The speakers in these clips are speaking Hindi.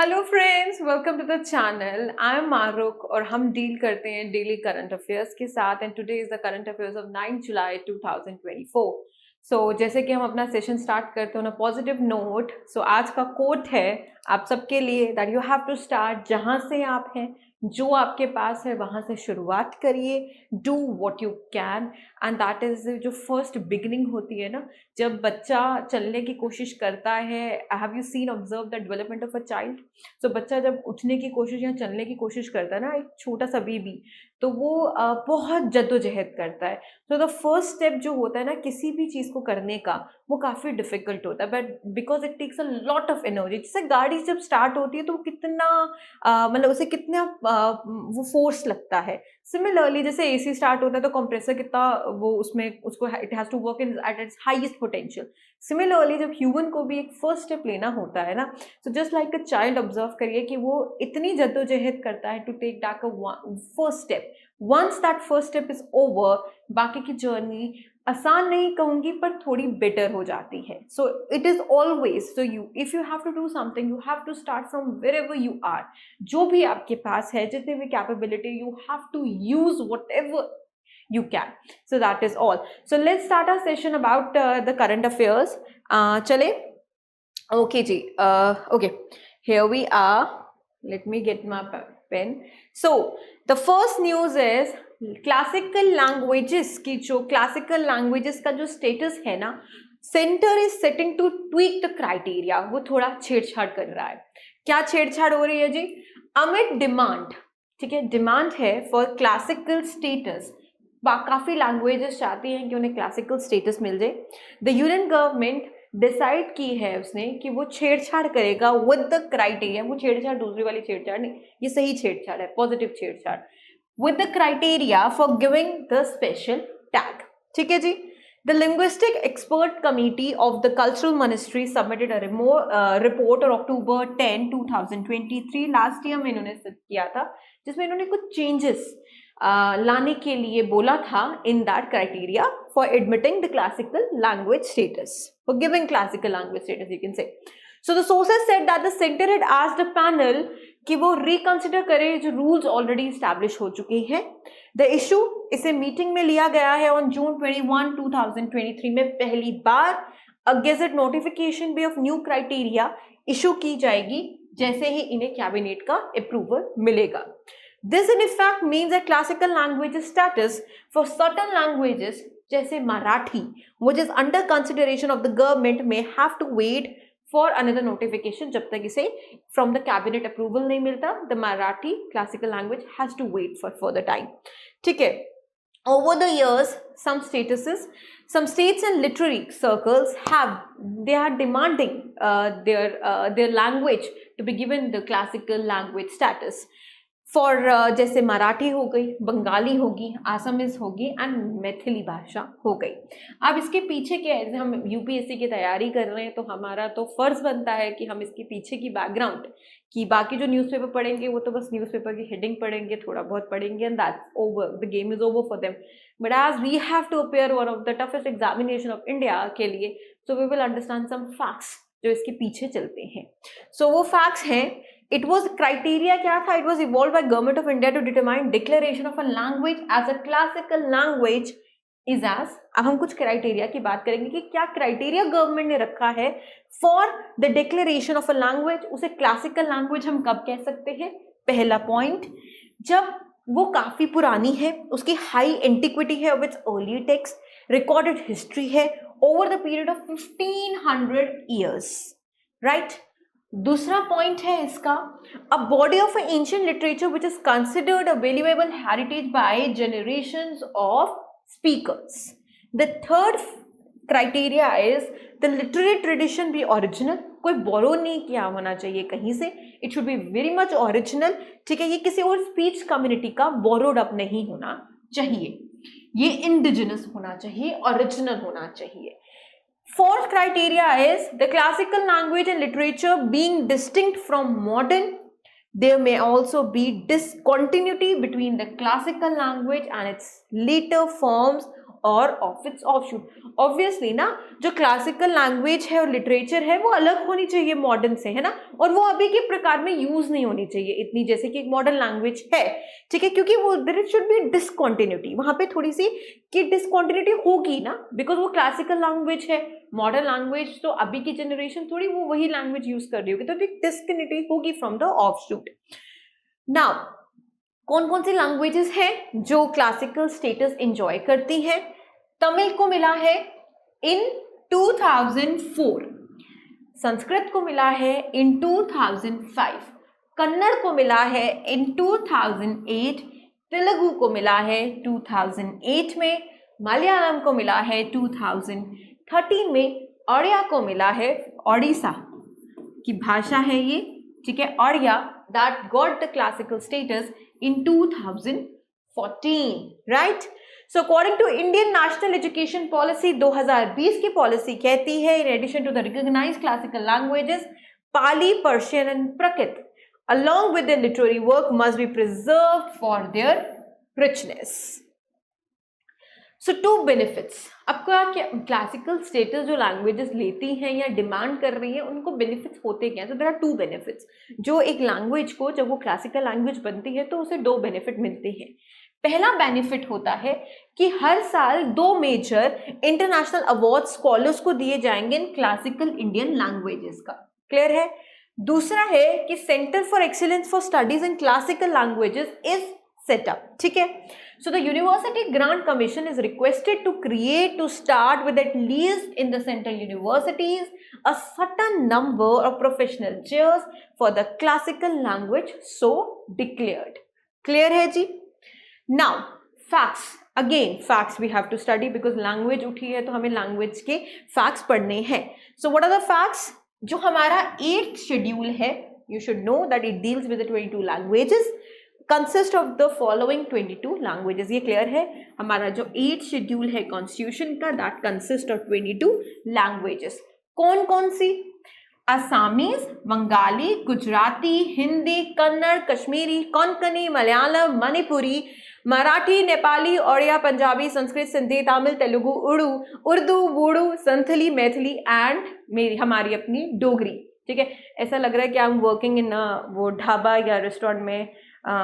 Hello friends, welcome to the channel. I am मारुक और हम डील करते हैं डेली करंट अफेयर्स के साथ and today is the current affairs of 9 July 2024। So जैसे कि हम अपना सेशन स्टार्ट करते हैं on a positive note, so आज का कोट है आप सबके लिए that you have to start जहां से आप हैं, जो आपके पास है वहां से शुरुआत करिए। Do what you can and that is जो फर्स्ट बिगिनिंग होती है ना, जब बच्चा चलने की कोशिश करता है। Have you seen observe the development of a child? So बच्चा जब उठने की कोशिश या चलने की कोशिश करता है ना, एक छोटा सा बेबी, तो वो बहुत जद्दोजहद करता है। तो द फर्स्ट स्टेप जो होता है ना किसी भी चीज़ को करने का, वो काफ़ी डिफिकल्ट होता है, but because it takes a lot of energy. जैसे गाड़ी जब स्टार्ट होती है तो कितना मतलब उसे कितना वो फोर्स लगता है। सिमिलरली जैसे एसी स्टार्ट होता है तो कंप्रेसर कितना वो उसमें उसको it has to work in at its highest potential. Similarly जब ह्यूमन को भी एक फर्स्ट स्टेप लेना होता है ना, तो just like a child observe करिए कि वो इतनी जद्दोजहद करता है to take back a first step. Once that first step is over, बाकी की जर्नी आसान नहीं कहूंगी पर थोड़ी बेटर हो जाती है। So it is always, so you if you have to do something you have to start from wherever you are. जो भी आपके पास है, जितनी भी कैपेबिलिटी, you have to use whatever you can. So that is all. So let's start our session about the current affairs. Chale? Okay ji. Okay, here we are. Let me get my pen. So the first news is classical languages की, जो क्लासिकल लैंग्वेजेस का जो स्टेटस है ना, centre is setting to tweak the criteria. वो थोड़ा छेड़छाड़ कर रहा है। क्या छेड़छाड़ हो रही है जी? अमिट डिमांड, ठीक है, डिमांड है फॉर क्लासिकल स्टेटस। काफ़ी लैंग्वेजेस चाहती हैं कि उन्हें क्लासिकल स्टेटस मिल जाए। द यूनियन गवर्नमेंट डिसाइड की है उसने कि वो छेड़छाड़ करेगा विद द क्राइटेरिया। वो छेड़छाड़ दूसरी वाली छेड़छाड़ नहीं, ये सही छेड़छाड़ है, पॉजिटिव छेड़छाड़। With the criteria for giving the special tag, ठीक है जी। The linguistic expert committee of the cultural ministry submitted a report और October 10, 2023 लास्ट ईयर में इन्होंने किया था, जिसमें इन्होंने कुछ चेंजेस लाने के लिए बोला था in that criteria for admitting the classical language status, for giving classical language status you can से। So the sources said that the centre had asked the panel कि वो रिकंसिडर करे जो रूल्स ऑलरेडी स्टैब्लिश हो चुके हैं। द इशू, इसे मीटिंग में लिया गया है ऑन June 21, 2023 में पहली बार। अ गेजेट नोटिफिकेशन भी ऑफ न्यू क्राइटेरिया इशू की जाएगी जैसे ही इन्हें कैबिनेट का अप्रूवल मिलेगा। This in effect means that classical languages status for certain languages जैसे Marathi, which is under consideration of the government, may have to wait for another notification जब तक इसे from the cabinet approval नहीं मिलता। The Marathi classical language has to wait for further time, ठीक है। Over the years, some states and literary circles they are demanding their language to be given the classical language status. For जैसे मराठी हो गई, बंगाली होगी, आसामीज होगी एंड मैथिली भाषा हो गई। अब इसके पीछे क्या है, हम यूपीएससी की तैयारी कर रहे हैं तो हमारा तो फर्ज बनता है कि हम इसके पीछे की बैकग्राउंड कि बाकी जो न्यूज़पेपर पढ़ेंगे वो तो बस न्यूज़पेपर की हेडिंग पढ़ेंगे, थोड़ा बहुत पढ़ेंगे and that's over, the game is over for them. But as we have to appear one of the toughest examination of India के लिए, so we will understand some facts जो इसके पीछे चलते हैं। सो वो फैक्ट्स हैं, इट वॉज क्राइटेरिया क्या था, it was evolve by government of India to determine declaration of a language as a classical language is as. अब हम कुछ क्राइटेरिया की बात करेंगे कि क्या क्राइटेरिया गवर्नमेंट ने रखा है for the declaration of a language, उसे क्लासिकल लैंग्वेज हम कब कह सकते हैं। पहला पॉइंट, जब वो काफी पुरानी है, उसकी हाई एंटिक्विटी है, with early text, recorded history है over the period of 1500 years, right. दूसरा पॉइंट है इसका, a body of ancient literature which is considered a valuable heritage by generations of speakers. The third criteria is the literary tradition be original, कोई बोरो नहीं किया होना चाहिए कहीं से, it should be very much original, ठीक है। ये किसी और स्पीच कम्युनिटी का बोरोड अप नहीं होना चाहिए, ये इंडिजिनस होना चाहिए, ओरिजिनल होना चाहिए। Fourth criteria is the classical language and literature being distinct from modern. There may also be discontinuity between the classical language and its later forms और ऑफ इट्स ऑफशूट। ऑब्वियसली ना, जो क्लासिकल लैंग्वेज है और लिटरेचर है वो अलग होनी चाहिए मॉडर्न से, है ना, और वो अभी के प्रकार में यूज नहीं होनी चाहिए इतनी जैसे कि एक मॉडर्न लैंग्वेज है, ठीक है, क्योंकि वो देयर शुड बी डिसकंटिन्यूटी, वहां पे थोड़ी सी कि डिसकंटिन्यूटी होगी ना, बिकॉज वो क्लासिकल लैंग्वेज है। मॉडर्न लैंग्वेज तो अभी की जनरेशन थोड़ी वो वही लैंग्वेज यूज कर रही होगी, तो डिसकंटिन्यूटी होगी फ्रॉम द ऑफशूट। नाउ कौन कौन सी लैंग्वेजेस हैं जो क्लासिकल स्टेटस एंजॉय करती हैं? तमिल को मिला है इन 2004, संस्कृत को मिला है इन 2005, कन्नड़ को मिला है इन 2008, तेलुगु को मिला है 2008 में, मलयालम को मिला है 2013 में, ओडिया को मिला है, ओडिशा की भाषा है ये, ठीक है, Odia, that got the classical status in 2014, right? So according to Indian National Education Policy 2020 की पॉलिसी कहती है, in addition to the recognized classical languages, Pali, Persian and Prakrit along with their literary work must be preserved for their richness. So two benefits, आपका क्या क्लासिकल स्टेटस जो लैंग्वेजेस लेती हैं या डिमांड कर रही हैं उनको बेनिफिट्स होते क्या हैं? तो देयर आर टू बेनिफिट्स। जो एक लैंग्वेज को जब वो क्लासिकल लैंग्वेज बनती है तो उसे दो बेनिफिट मिलते हैं। पहला बेनिफिट होता है कि हर साल 2 मेजर इंटरनेशनल अवार्ड स्कॉलर्स को दिए जाएंगे इन क्लासिकल इंडियन लैंग्वेजेस का, क्लियर है। दूसरा है कि centre for excellence for studies in classical languages is setup, ठीक है। So the University Grant Commission is requested to create, to start with at least in the central universities, a certain number of professional chairs for the classical language so declared. Clear है जी? Now, facts. Again, facts we have to study because language उठी है तो हमें language के facts पढ़ने हैं. So what are the facts? जो हमारा 8th schedule है, you should know that it deals with the 22 languages. Consist of the following 22 languages, ये क्लियर है। हमारा जो 8 शेड्यूल है कॉन्स्टिट्यूशन का, दैट कंसिस्ट ऑफ 22 लैंग्वेजेस। कौन कौन सी? असामीज, बंगाली, गुजराती, हिंदी, कन्नड़, कश्मीरी, कोंकणी, मलयालम, मणिपुरी, मराठी, नेपाली, ओडिया, पंजाबी, संस्कृत, सिंधी, तमिल, तेलुगु, उर्दू, बूड़ू, संथली, मैथिली एंड हमारी अपनी डोगरी, ठीक है। ऐसा लग रहा है कि आई एम वर्किंग इन वो ढाबा या रेस्टोरेंट में,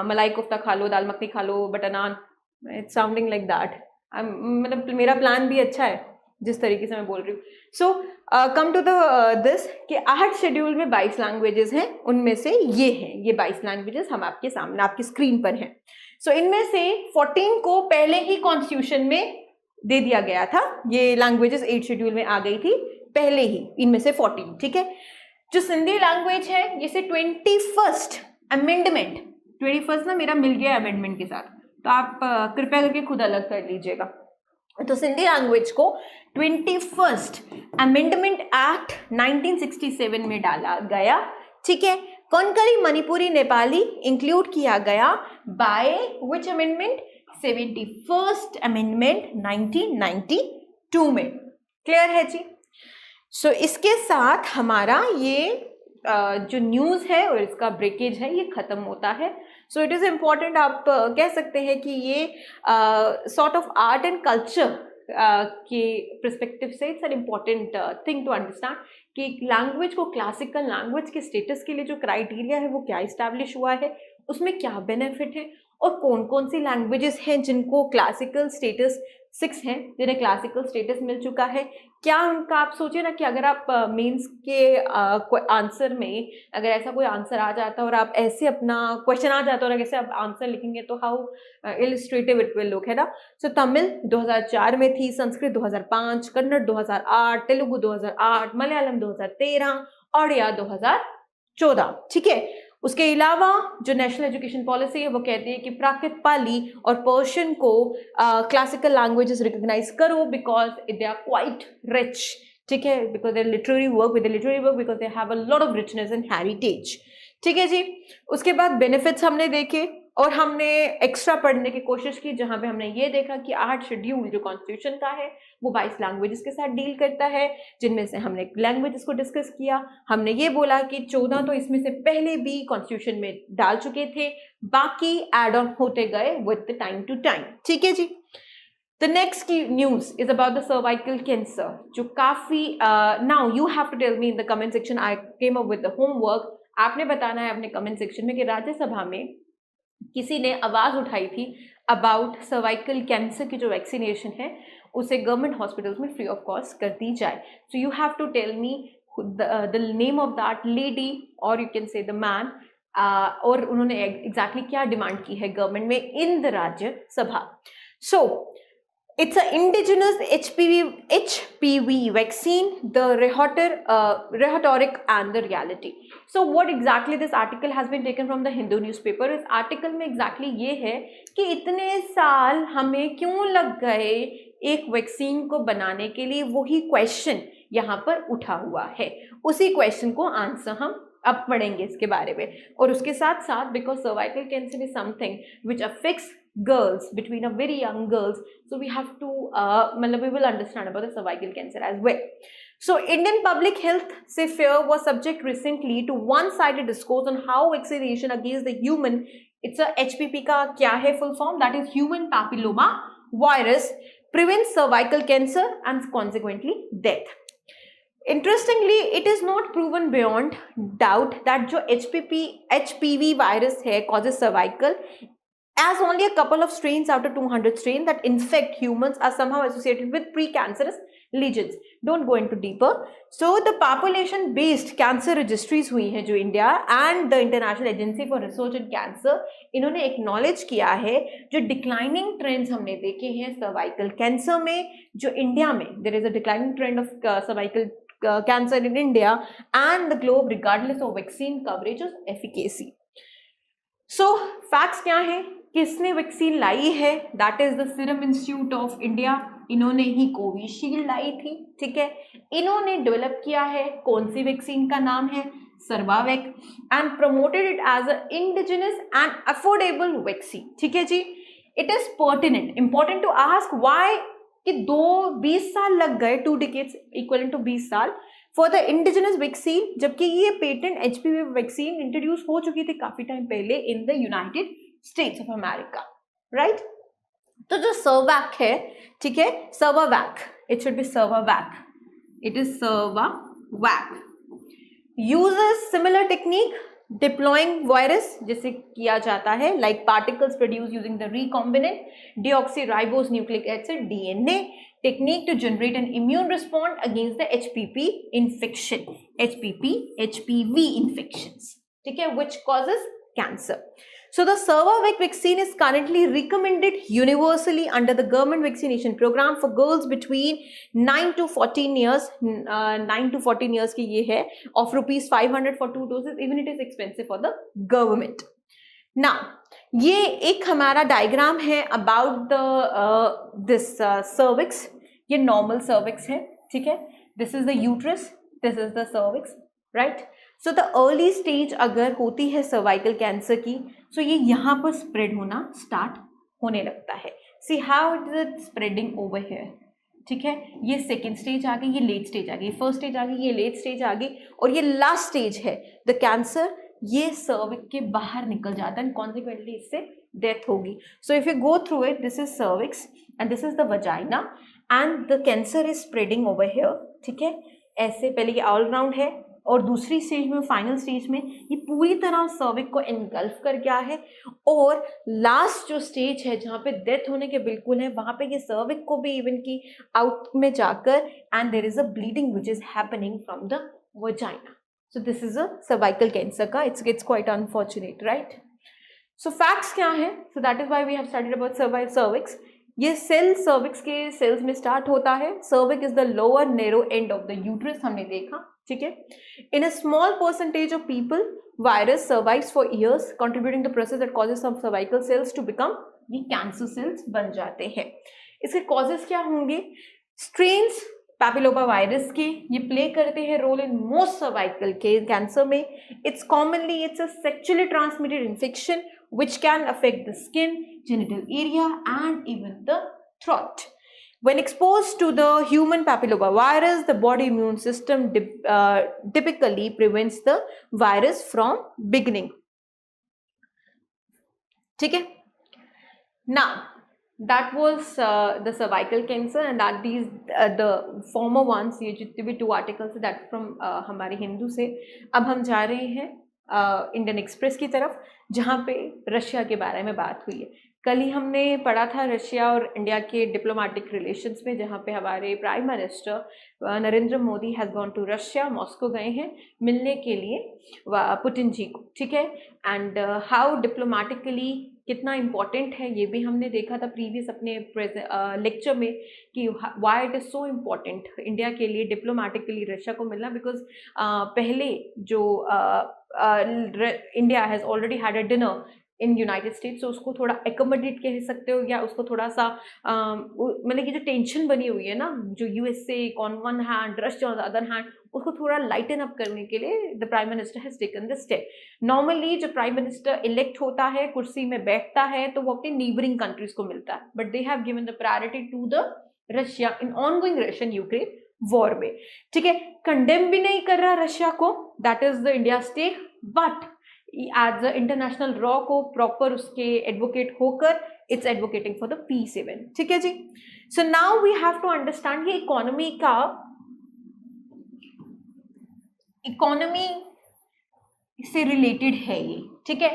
मलाई कोफ्ता खा लो, दाल मखनी खा लो, butter naan, it's sounding like that. मतलब मेरा प्लान भी अच्छा है जिस तरीके से मैं बोल रही हूँ। सो कम टू द दिस कि 8 शेड्यूल में 22 लैंग्वेजेस हैं, उनमें से ये हैं, ये 22 लैंग्वेजेस हम आपके सामने आपकी स्क्रीन पर हैं। सो इनमें से 14 को पहले ही कॉन्स्टिट्यूशन में दे दिया गया था, ये लैंग्वेजेस 8 शेड्यूल में आ गई थी पहले ही, इनमें से 14, ठीक है। जो सिंधी लैंग्वेज है इसे 21st अमेंडमेंट, 21st ना मेरा मिल गया अमेंडमेंट के साथ, तो आप कृपया करके खुद अलग कर लीजिएगा। तो सिंधी लैंग्वेज को 21st अमेंडमेंट एक्ट 1967 में डाला गया, ठीक है। कोंकणी, मणिपुरी, नेपाली इंक्लूड किया गया by which amendment? 71st amendment 1992 में, क्लियर है जी। सो इसके साथ हमारा ये जो न्यूज़ है और इसका ब्रेकेज है ये ख़त्म होता है। सो इट इज़ इम्पॉर्टेंट, आप कह सकते हैं कि ये sort of art and culture के पर्सपेक्टिव से it's an important thing to understand कि लैंग्वेज को क्लासिकल लैंग्वेज के स्टेटस के लिए जो क्राइटेरिया है वो क्या इस्टेब्लिश हुआ है, उसमें क्या बेनिफिट है और कौन कौन सी लैंग्वेजेस हैं जिनको क्लासिकल स्टेटस 6 हैं जिन्हें क्लासिकल स्टेटस मिल चुका है। क्या उनका आप सोचिए ना कि अगर आप मेंस के कोई आंसर में अगर ऐसा कोई आंसर आ जाता और आप ऐसे अपना क्वेश्चन आ जाता और ऐसे आप आंसर लिखेंगे तो हाउ इलिस्ट्रेटिव इट विल लुक, है ना। सो तमिल 2004 में थी, संस्कृत 2005, कन्नड़ 2008, तेलुगु 2008, मलयालम 2013, ओडिया 2014, ठीक है। उसके अलावा जो नेशनल एजुकेशन पॉलिसी है वो कहती है कि प्राकृत, पाली और पर्शियन को क्लासिकल लैंग्वेजेस रिकॉग्नाइज करो because they are quite rich, ठीक है, because they literary work with literary work because they have a lot of richness and heritage, ठीक है जी। उसके बाद बेनिफिट्स हमने देखे और हमने एक्स्ट्रा पढ़ने की कोशिश की जहाँ पे हमने ये देखा कि 8 शेड्यूल जो कॉन्स्टिट्यूशन का है वो 22 लैंग्वेजेस के साथ डील करता है, जिनमें से हमने लैंग्वेजेस को डिस्कस किया। हमने ये बोला कि 14 तो इसमें से पहले भी कॉन्स्टिट्यूशन में डाल चुके थे, बाकी एड ऑन होते गए with the time to time, ठीक है जी। The next key news is about the cervical cancer, जो काफी now you have to tell me in the comment section. I came up with the homework. आपने बताना है अपने comment section में कि राज्यसभा में किसी ने आवाज उठाई थी अबाउट सर्वाइकल कैंसर की जो वैक्सीनेशन है उसे गवर्नमेंट हॉस्पिटल्स में फ्री ऑफ कॉस्ट कर दी जाए. So you have to tell me the name of that lady और you can say the man, और उन्होंने एग्जैक्टली क्या डिमांड की है गवर्नमेंट में in the Rajya Sabha. So it's an indigenous HPV vaccine, the rhetoric and the reality. So what exactly this article has been taken from the Hindu newspaper. इस article में exactly ये है कि इतने साल हमें क्यों लग गए एक वैक्सीन को बनाने के लिए, वही क्वेश्चन यहाँ पर उठा हुआ है. उसी क्वेश्चन को आंसर हम अब पढ़ेंगे इसके बारे में. और उसके साथ साथ because cervical cancer is something which affects girls between a very young girls, so we have to we will understand about the cervical cancer as well. So Indian public health sphere was subject recently to one-sided discourse on how vaccination against the human, it's a HPV का क्या है full form, that is human papilloma virus, prevents cervical cancer and consequently death. Interestingly, it is not proven beyond doubt that जो HPV virus है causes cervical, as only a couple of strains out of 200 strains that infect humans are somehow associated with precancerous lesions. Don't go into deeper. So the population based cancer registries हुई हैं जो India and the International Agency for Research in Cancer, इन्होंने acknowledge किया है जो declining trends हमने देखे हैं cervical cancer में, जो इंडिया में there is a declining trend of cervical cancer in India and the globe regardless of vaccine coverage or efficacy. So facts क्या है, किसने वैक्सीन लाई है, that is the serum institute of India. इन्होंने ही कोविशील्ड लाई थी, ठीक है. इन्होंने डेवलप किया है, कौन सी वैक्सीन का नाम है, Cervavac, and promoted it as a indigenous and affordable vaccine, ठीक है जी. It is pertinent important to ask why कि 20 साल लग गए, 2 decades इक्वलेंट टू 20 साल फॉर द इंडिजिनस वैक्सीन, जबकि ये पेटेंट HPV वैक्सीन इंट्रोड्यूस हो चुकी थी काफी टाइम पहले in the United states of America, right. तो जो सर्वावैक है, ठीक है, Cervavac, it should B Cervavac, it is Cervavac, uses similar technique deploying virus जैसे किया जाता है, like particles produce using the recombinant deoxyribose nucleic acid DNA technique to generate an immune response against the HPV infections, ठीक है, which causes cancer. So the Cervarix vaccine is currently recommended universally under the government vaccination program for girls between 9 to 14 years. 9 to 14 years की ये है, of ₹500 for 2 doses. Even it is expensive for the government. Now ये एक हमारा डायग्राम है अबाउट द दिस सर्विक्स. ये नॉर्मल सर्विक्स है, ठीक है. This is the uterus, this is the cervix, right. So the early stage अगर होती है सर्वाइकल कैंसर की, सो ये यहाँ पर स्प्रेड होना स्टार्ट होने लगता है. See how it is spreading over here, ठीक है. ये सेकेंड स्टेज आ गई, ये लेट स्टेज आ गई, फर्स्ट स्टेज आ गई, ये लेट स्टेज आ गई, और ये लास्ट स्टेज है. द कैंसर ये सर्विक्स के बाहर निकल जाता है एंड कॉन्सिक्वेंटली इससे डेथ होगी. So if you go through it, this is cervix and this is the vagina and the cancer is spreading over here, ठीक है. ऐसे पहले ये ऑल राउंड है और दूसरी स्टेज में, फाइनल स्टेज में ये पूरी तरह सर्विक को एनगल्फ कर गया है, और लास्ट जो स्टेज है जहाँ पे डेथ होने के बिल्कुल है, वहाँ पे ये सर्विक को भी इवन की आउट में जाकर and there is a bleeding which is happening from the vagina. So this is a cervical cancer का, it's quite unfortunate, right? So facts क्या है? So that is why we have studied about cervix. ये सेल सर्विक्स के सेल्स में स्टार्ट होता है. Cervix is the lower narrow end of the uterus, हमने देखा, ठीक है. In a small percentage of people virus survives for years, contributing the process that causes some cervical cells to become, ये कैंसर सेल्स बन जाते हैं. इसके कॉजेज क्या होंगे? स्ट्रेन्स पैपिलोमा वायरस के, ये प्ले करते हैं रोल इन मोस्ट सर्वाइकल के कैंसर में. It's commonly it's a sexually transmitted infection which can affect the skin, genital area and even the throat. When exposed to the human papilloma virus, the body immune system typically prevents the virus from beginning. ठीक है. Now that was the cervical cancer and that these the former ones, ये जितने भी 2 आर्टिकल्स है दैट फ्रॉम हमारे हिंदू से। अब हम जा रहे हैं इंडियन एक्सप्रेस की तरफ, जहाँ पे रशिया के बारे में बात हुई है। कल ही हमने पढ़ा था रशिया और इंडिया के डिप्लोमेटिक रिलेशंस में, जहाँ पे हमारे prime minister Narendra Modi has gone to Russia, Moscow गए हैं मिलने के लिए पुतिन जी को, ठीक है। एंड हाउ डिप्लोमेटिकली कितना इम्पॉर्टेंट है ये भी हमने देखा था प्रीवियस अपने लेक्चर में, कि why it is so important India के लिए डिप्लोमेटिकली रशिया को मिलना, बिकॉज पहले जो India has already had a dinner in United states, तो उसको थोड़ा एकोमोडेट कह सकते हो, या उसको थोड़ा सा मतलब कि जो टेंशन बनी हुई है ना, जो USA on one hand, Russia on the other hand, उसको थोड़ा लाइटन अप करने के लिए the prime minister has taken this step. Normally जो प्राइम मिनिस्टर इलेक्ट होता है, कुर्सी में बैठता है, तो वो अपने नीबरिंग कंट्रीज को मिलता है, but they have given the priority to the Russia in ongoing Russian Ukraine war में, ठीक है। कंडेम भी नहीं कर रहा रशिया को, that is the India stake, but as a international law को प्रॉपर उसके एडवोकेट होकर it's advocating for the peace even, ठीक है जी। So now we have to understand ये इकोनॉमी से रिलेटेड है ये, ठीक है।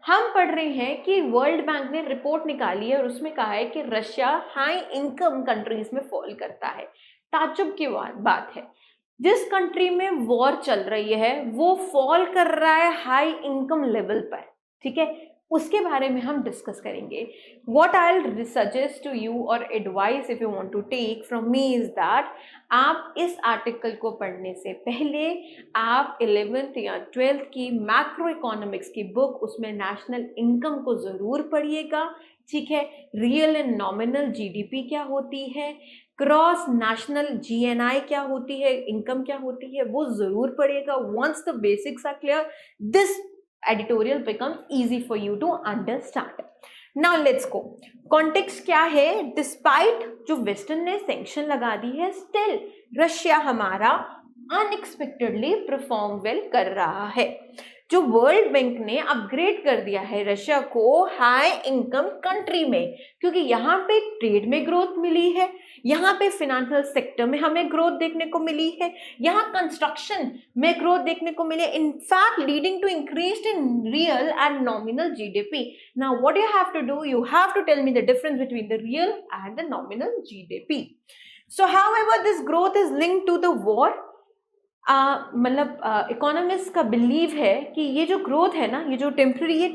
हम पढ़ रहे हैं कि वर्ल्ड बैंक ने रिपोर्ट निकाली है और उसमें कहा है कि रशिया हाई इनकम कंट्रीज में फॉल करता है। ताज्जुब की बात है, जिस कंट्री में वॉर चल रही है वो फॉल कर रहा है हाई इनकम लेवल पर, ठीक है। उसके बारे में हम डिस्कस करेंगे। What I will suggest to you और advice if you want to take from me is that आप इस आर्टिकल को पढ़ने से पहले आप 11th या 12th की मैक्रो इकोनॉमिक्स की बुक, उसमें नेशनल इनकम को ज़रूर पढ़िएगा, ठीक है। रियल एंड नॉमिनल जीडीपी क्या होती है, क्रॉस नेशनल जीएनआई क्या होती है, इनकम क्या होती है, वो जरूर पढ़िएगा। Once the basics are clear, this editorial becomes easy for you to understand. Now let's go. Context क्या है, डिस्पाइट जो वेस्टर्न ने सैंक्शन लगा दी है, स्टिल रशिया हमारा अनएक्सपेक्टेडली परफॉर्म वेल कर रहा है। जो वर्ल्ड बैंक ने अपग्रेड कर दिया है रशिया को हाई इनकम कंट्री में, क्योंकि यहाँ पे ट्रेड में ग्रोथ मिली है, यहाँ पे फिनेंशियल सेक्टर में हमें ग्रोथ देखने को मिली है, यहाँ कंस्ट्रक्शन में ग्रोथ देखने को मिली है, in fact leading to increase in real and nominal GDP. Now what you have to do, you have to tell me the difference between the real and the nominal GDP. So however this growth is linked to the war. मतलब इकोनॉमिस्ट का बिलीव है कि ये जो ग्रोथ है ना, ये जो टेम्पररी है,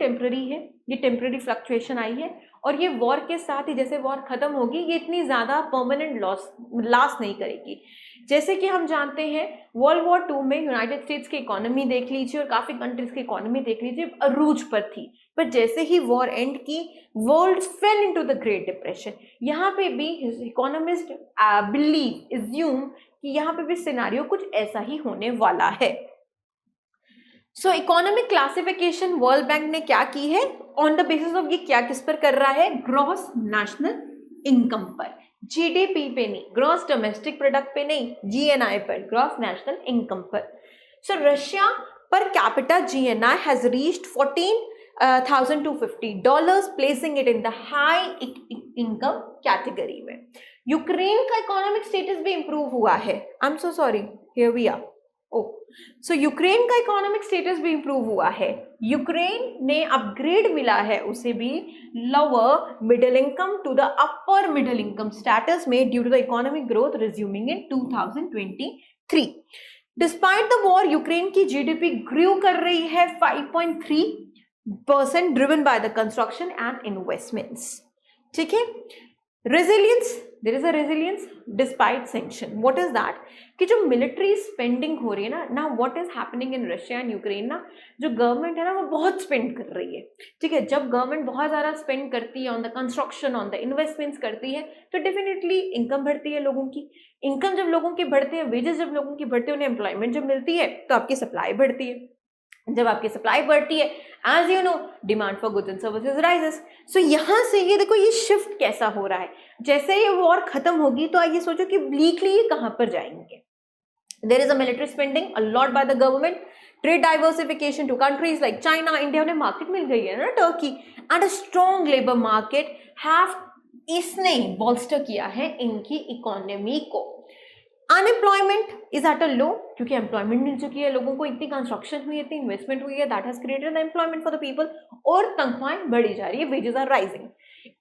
ये टेम्पररी फ्लक्चुएशन आई है, और ये वॉर के साथ ही जैसे वॉर खत्म होगी, ये इतनी ज़्यादा परमानेंट लास्ट नहीं करेगी। जैसे कि हम जानते हैं वर्ल्ड वॉर 2 में यूनाइटेड स्टेट्स की इकोनॉमी देख लीजिए और काफ़ी कंट्रीज की इकोनॉमी देख लीजिए, अरूज पर थी, पर जैसे ही वॉर एंड की world fail into the great depression. यहाँ पे भी इकोनॉमिस्ट बिलीव एज्यूम कि यहाँ पे भी सिनारियो कुछ ऐसा ही होने वाला है। सो इकोनॉमिक क्लासिफिकेशन वर्ल्ड बैंक ने क्या की है, ऑन द बेसिस ऑफ ये क्या किस पर कर रहा है, ग्रॉस नेशनल इनकम पर, जीडीपी पे नहीं, ग्रॉस डोमेस्टिक प्रोडक्ट पे नहीं, जीएनआई पर, ग्रॉस नेशनल इनकम पर। So Russia per capita GNI has reached $14,250, placing it in the high income category में। यूक्रेन का इकोनॉमिक स्टेटस भी इंप्रूव हुआ है, I am so sorry, here we are. So Ukraine का इकोनॉमिक स्टेटस भी इंप्रूव हुआ है, यूक्रेन ने अपग्रेड मिला है उसे भी lower middle income to the upper middle income status में, due to the economic growth resuming in 2023। Despite the war Ukraine की जीडीपी ग्रू कर रही है 5.3%, driven by the construction and investments, ठीक है। Resilience, there is a resilience despite sanction. What is that, कि जो मिलिट्री स्पेंडिंग हो रही है ना, what is happening in Russia and Ukraine ना, जो गवर्नमेंट है ना वो बहुत स्पेंड कर रही है, ठीक है। जब गवर्नमेंट बहुत ज़्यादा स्पेंड करती है on the construction, on the investments करती है, तो डेफिनेटली इनकम बढ़ती है लोगों की। इनकम जब लोगों की बढ़ती है, वेजेस जब लोगों की बढ़ती है, उन्हें एम्प्लॉयमेंट जब मिलती है, तो आपकी सप्लाई बढ़ती है। जब आपकी सप्लाई बढ़ती है, as you know, demand for goods and services rises. So यहाँ से ये देखो ये शिफ्ट कैसा हो रहा है, जैसे ये वॉर खत्म होगी तो आइए सोचो कि ब्लीकली ये कहाँ पर जाएंगे। There is a military spending a lot by the government, trade diversification to countries like China, India, उन्हें मार्केट मिल गई है ना, Turkey, and a strong labour market have इसने बॉल्स्टर किया है इनकी इकोनॉमी को। Unemployment is at a low, क्योंकि एम्प्लॉयमेंट मिल चुकी है लोगों को, इतनी कंस्ट्रक्शन हुई है, इतनी इन्वेस्टमेंट हुई है, that has created the employment for the people, और तनख्वाहें बढ़ी जा रही है, वेजेस आर राइजिंग।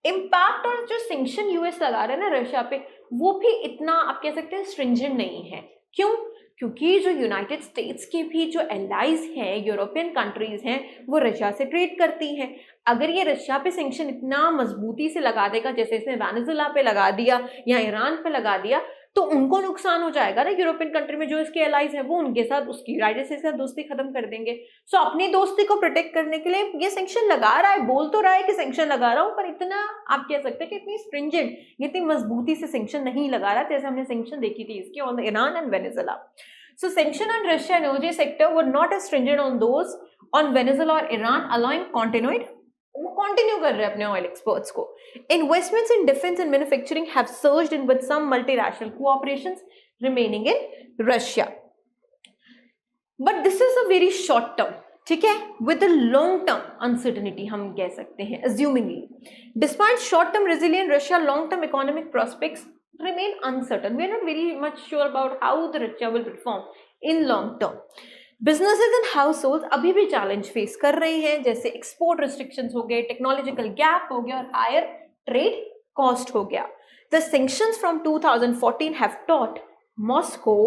इम्पैक्ट और जो सैंक्शन यूएस लगा रहा है ना रशिया पे, वो भी इतना आप कह सकते हैं स्ट्रिंजेंट नहीं है। क्यों? क्योंकि जो यूनाइटेड स्टेट्स के भी जो एलाइज हैं, यूरोपियन कंट्रीज हैं, वो रशिया से ट्रेड करती हैं। अगर ये रशिया पे सैंक्शन इतना मजबूती से लगा देगा, जैसे इसने वेनेजुएला पे लगा दिया या ईरान पे लगा दिया, तो उनको नुकसान हो जाएगा ना। यूरोपियन कंट्री में जो इसके एलाइज हैं, वो उनके साथ उसकी यूनाइटेड स्टेट्स के साथ दोस्ती खत्म कर देंगे। सो अपनी दोस्ती को प्रोटेक्ट करने के लिए ये सैंक्शन लगा रहा है, बोल तो रहा है कि सैंक्शन लगा रहा हूं, पर इतना आप कह सकते हैं कि इतनी स्ट्रिंजेंट, इतनी मजबूती से सैंक्शन नहीं लगा रहा, जैसे हमने सैंक्शन देखी थी इसकी on Iran and Venezuela. So sanction on Russian energy sector were not as stringent on those on Venezuela or Iran, allowing continued, वो कंटिन्यू कर रहे हैं अपने ऑयल एक्सपोर्ट्स को। Investments in defence and manufacturing have surged in with some multinational cooperations remaining in Russia, but this is a very short term, ठीक है, with a long term uncertainty हम कह सकते हैं, assumingly despite short term resilient Russia long term economic prospects remain uncertain. We are not very much sure about how the Russia will perform in long term. Businesses and households अभी भी चैलेंज फेस कर रहे हैं, जैसे एक्सपोर्ट रिस्ट्रिक्शंस हो गए, टेक्नोलॉजिकल गैप हो गया और हायर ट्रेड कॉस्ट हो गया। The sanctions from 2014 have taught Moscow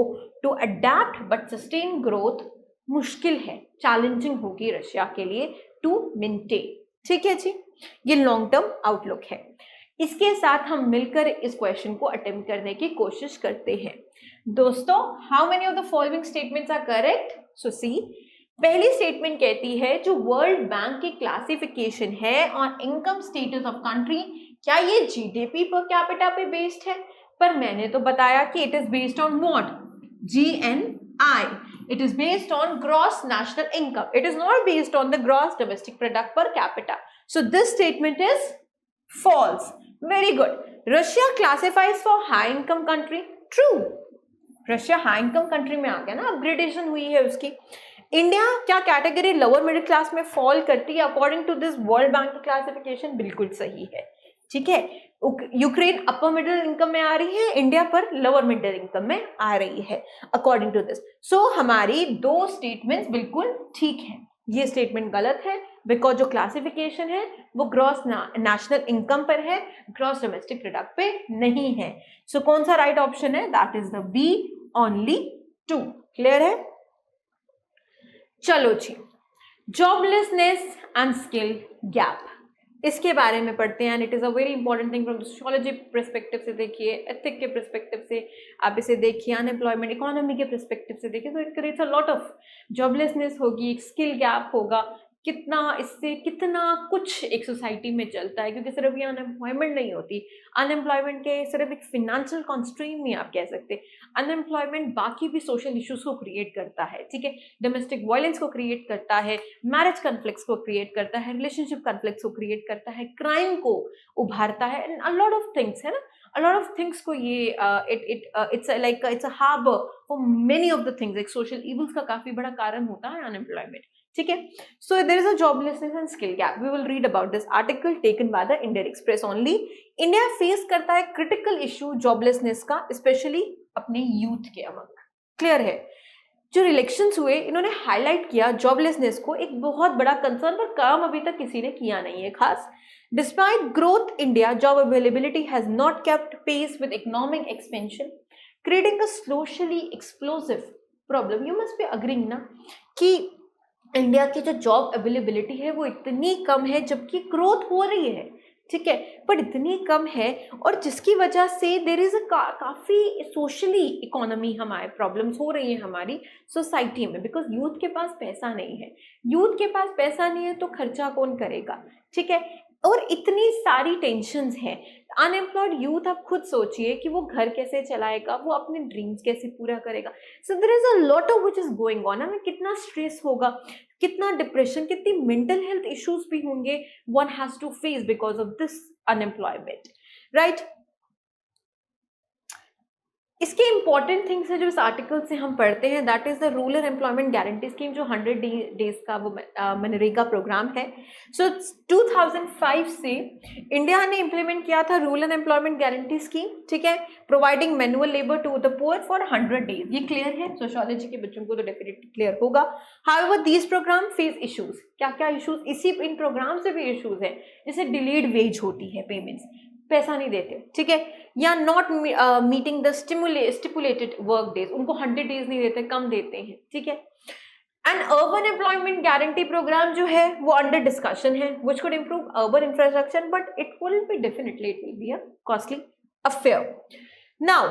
to adapt but sustain growth मुश्किल है, चैलेंजिंग होगी रशिया के लिए टू मेंटेन। ठीक है जी, ये लॉन्ग टर्म आउटलुक है। इसके साथ हम मिलकर इस क्वेश्चन को अटेम्प्ट करने की कोशिश करते हैं। दोस्तों, how many of the following statements are correct? So see, पहली स्टेटमेंट कहती है जो वर्ल्ड बैंक की क्लासिफिकेशन है on income status of country, क्या ये जीडीपी पर कैपिटा पे बेस्ड है? पर मैंने तो बताया कि it is based on what? GNI, it is based on gross national income, it is not based on the gross domestic product per capita. So this statement is false. Very good. Russia classifies for high income country. True. Russia high income country में आ गया ना, अपग्रेडेशन हुई है उसकी। इंडिया क्या कैटेगरी लोअर मिडिल क्लास में फॉल करती है according to this World Bank की क्लासिफिकेशन? बिल्कुल सही है, ठीक है। यूक्रेन अपर मिडिल इनकम में आ रही है, इंडिया पर लोअर मिडिल इनकम में आ रही है अकॉर्डिंग टू दिस। सो हमारी दो स्टेटमेंट्स बिल्कुल ठीक है, ये स्टेटमेंट गलत है बिकॉज जो क्लासिफिकेशन है वो ग्रॉस नेशनल इनकम पर है, ग्रॉस डोमेस्टिक प्रोडक्ट पे नहीं है। सो कौन सा राइट ऑप्शन है? That is the B, only 2। Clear है? चलो जी, जॉबलेसनेस एंड स्किल गैप, इसके बारे में पढ़ते हैं। And it is a very important thing from sociology perspective से देखिए, एथिक के पर्सपेक्टिव से आप इसे देखिए, अनएम्प्लॉयमेंट इकोनॉमी के पर्सपेक्टिव से देखिए, तो it creates a lot of joblessness होगी, स्किल गैप होगा, कितना इससे कितना कुछ एक सोसाइटी में चलता है, क्योंकि सिर्फ ये अनएम्प्लॉयमेंट नहीं होती। अनएम्प्लॉयमेंट के सिर्फ एक फिनेंशियल कॉन्स्ट्रेंट नहीं आप कह सकते, अनएम्प्लॉयमेंट बाकी भी सोशल इश्यूज को क्रिएट करता है, ठीक है, डोमेस्टिक वायलेंस को क्रिएट करता है, मैरिज कॉन्फ्लिक्ट्स को क्रिएट करता है, रिलेशनशिप कॉन्फ्लिक्ट्स को क्रिएट करता है, क्राइम को उभारता है, and a lot of things, है ना, a lot of things को ये it's a harbor for many of the things, एक social evils का काफी बड़ा कारण होता है unemployment, ठीक है। So there is a joblessness and skill gap. We will read about this article taken by the Indian Express only. India face करता है critical issue joblessness का, especially अपने youth के अमंग। क्लियर है? जो इलेक्शंस हुए इन्होंने हाईलाइट किया जॉबलेसनेस को एक बहुत बड़ा कंसर्न, पर काम अभी तक किसी ने किया नहीं है खास। Despite growth India, job availability has not kept pace with economic expansion, creating a socially explosive problem. You must be agreeing ना कि इंडिया की जो जॉब अवेलेबिलिटी है वो इतनी कम है, जबकि ग्रोथ हो रही है, ठीक है, पर इतनी कम है, और जिसकी वजह से देर इज काफ़ी सोशली इकोनॉमी हमारे प्रॉब्लम्स हो रही है हमारी सोसाइटी में, बिकॉज यूथ के पास पैसा नहीं है। यूथ के पास पैसा नहीं है तो खर्चा कौन करेगा, ठीक है, और इतनी सारी टेंशन्स हैं। अनएम्प्लॉयड यूथ, आप खुद सोचिए कि वो घर कैसे चलाएगा, वो अपने ड्रीम्स कैसे पूरा करेगा। So there is a lot of which is going on, हमें कितना स्ट्रेस होगा, कितना डिप्रेशन, कितनी मेंटल हेल्थ इश्यूज भी होंगे one has to face because of this unemployment, right. इसके इंपॉर्टेंट थिंग्स है जो इस आर्टिकल से हम पढ़ते हैं, that is the rural employment guarantee scheme, जो 100 डेज का वो मनरेगा प्रोग्राम है। सो 2005 से इंडिया ने इम्प्लीमेंट किया था रूरल एम्प्लॉयमेंट गारंटी स्कीम, ठीक है, providing manual labour to the poor for 100 days. ये क्लियर है, सोशियोलॉजी के बच्चों को तो डेफिनेटली क्लियर होगा। However these program face issues, क्या क्या इश्यूज, इसी इन प्रोग्राम से भी इश्यूज है, जैसे डिलेड वेज होती है, पेमेंट्स, पैसा नहीं देते, ठीक है, या not meeting the stipulated work days, उनको 100 डेज नहीं देते, कम देते हैं, ठीक है। And urban employment guarantee program जो है वो अंडर डिस्कशन है, which could improve urban infrastructure, but it will be definitely, it will be a costly affair. Now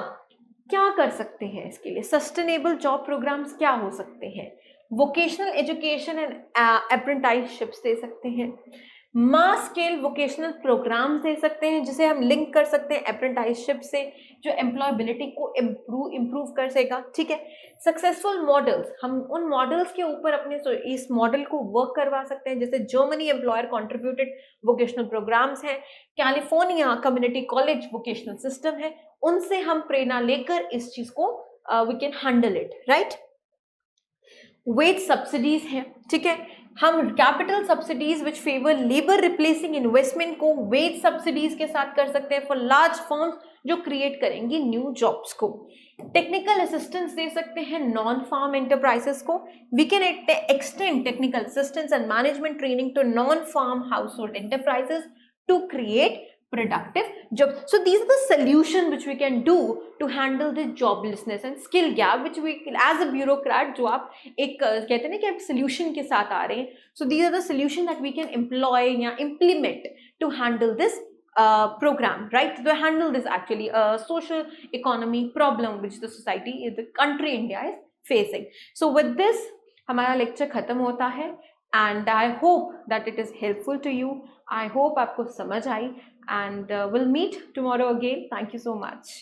क्या कर सकते हैं इसके लिए? सस्टेनेबल जॉब प्रोग्राम्स क्या हो सकते हैं? वोकेशनल एजुकेशन एंड अप्रेंटिसशिप्स दे सकते हैं, मास स्केल वोकेशनल प्रोग्राम्स दे सकते हैं, जिसे हम लिंक कर सकते हैं अप्रेंटिसशिप से, जो एम्प्लॉयबिलिटी को इम्प्रूव कर सकेगा, ठीक है। सक्सेसफुल मॉडल्स, हम उन मॉडल्स के ऊपर अपने इस मॉडल को वर्क करवा सकते हैं, जैसे Germany employer contributed vocational programmes हैं, California community college vocational system है, उनसे हम प्रेरणा लेकर इस चीज को we can handle it, right. Wage subsidies है, ठीक है, हम capital subsidies which favour labour replacing investment को वेज सब्सिडीज के साथ कर सकते हैं फॉर लार्ज फर्म्स जो क्रिएट करेंगी न्यू जॉब्स को। टेक्निकल असिस्टेंस दे सकते हैं नॉन फार्म एंटरप्राइजेस को, we can extend technical assistance and management training to non farm household enterprises to create productive job. So these are the solution which we can do to handle the joblessness and skill gap which we as a bureaucrat, जो आप एक कहते हैं ना कि आप solution के साथ आ रहे हैं, so these are the solution that we can employ या implement to handle this program, right, to handle this actually social economy problem which the society, the country India is facing. So with this हमारा लेक्चर खत्म होता है, and I hope that it is helpful to you. I hope आपको समझ आई, and we'll meet tomorrow again. Thank you so much.